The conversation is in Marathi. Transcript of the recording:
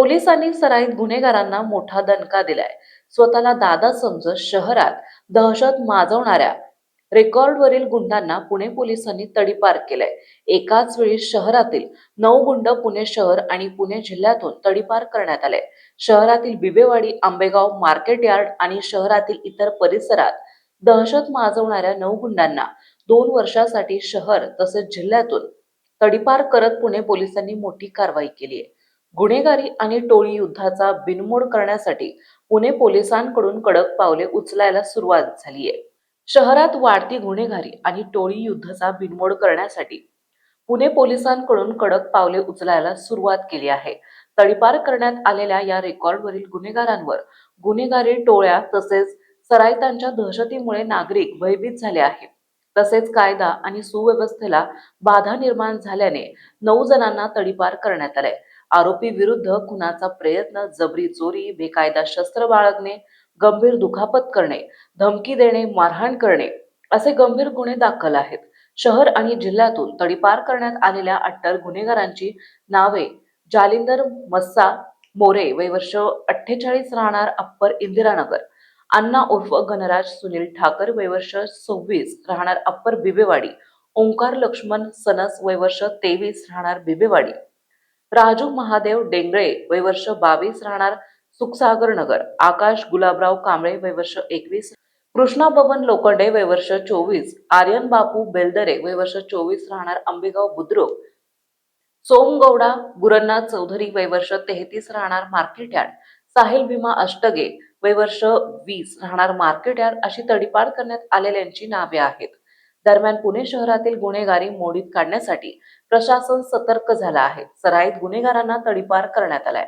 पोलिसांनी सराईत गुन्हेगारांना मोठा दणका दिलाय. स्वतःला दादा समजत शहरात दहशत माजवणाऱ्या रेकॉर्डवरील गुंडांना पुणे पोलिसांनी तडीपार केलंय. एकाच वेळी शहरातील 9 गुंड पुणे शहर आणि पुणे जिल्ह्यातून तडीपार करण्यात आले. शहरातील बिबेवाडी, आंबेगाव, मार्केट यार्ड आणि शहरातील इतर परिसरात दहशत माजवणाऱ्या 9 गुंडांना 2 वर्षासाठी शहर तसेच जिल्ह्यातून तडीपार करत पुणे पोलिसांनी मोठी कारवाई केली आहे. गुन्हेगारी आणि टोळी युद्धाचा बिनमोड करण्यासाठी पुणे पोलिसांकडून कडक पावले उचलायला सुरुवात झाली आहे. शहरात वाढती गुन्हेगारी आणि टोळी युद्धाचा बिनमोड करण्यासाठी पुणे पोलिसांकडून कडक पावले उचलायला सुरुवात केली आहे. तडीपार करण्यात आलेल्या या रेकॉर्डवरील गुन्हेगारांवर गुन्हेगारी टोळ्या तसेच सराईतांच्या दहशतीमुळे नागरिक भयभीत झाले आहेत. तसेच कायदा आणि सुव्यवस्थेला बाधा निर्माण झाल्याने 9 जणांना तडीपार करण्यात आले. आरोपी विरुद्ध खुनाचा प्रयत्न, जबरी चोरी, बेकायदा शस्त्र बाळगणे, गंभीर दुखापत करणे, धमकी देणे, मारहाण करणे असे गंभीर गुन्हे दाखल आहेत. शहर आणि जिल्ह्यातून तडीपार करण्यात आलेल्या अट्टर गुन्हेगारांची नावे: जालिंदर मस्सा मोरे, वय वर्ष 48, राहणार अप्पर इंदिरानगर; अण्णा उर्फ गणराज सुनील ठाकर, वय वर्ष 26, राहणार अप्पर बिबेवाडी; ओंकार लक्ष्मण सनस, वय वर्ष 23, राहणार बिबेवाडी; राजू महादेव डेंगळे, वय वर्ष 22, राहणार सुखसागर नगर; आकाश गुलाबराव कांबळे, वय वर्ष 21; कृष्णा बबन लोखंडे, वय वर्ष 24; आर्यन बापू बेलदरे, वय वर्ष 24, राहणार आंबेगाव बुद्रुक; सोमगौडा गुरन्नाथ चौधरी, वय वर्ष 33, राहणार मार्केट यार्ड; साहिल भीमा अष्टगे, वय वर्ष 20, राहणार मार्केट यार्ड अशी तडीपार करण्यात आलेल्यांची नावे आहेत. दरम्यान पुणे शहरातील गुन्हेगारी मोडीत काढण्यासाठी प्रशासन सतर्क झालं आहे. सराईत गुन्हेगारांना तडीपार करण्यात आलाय.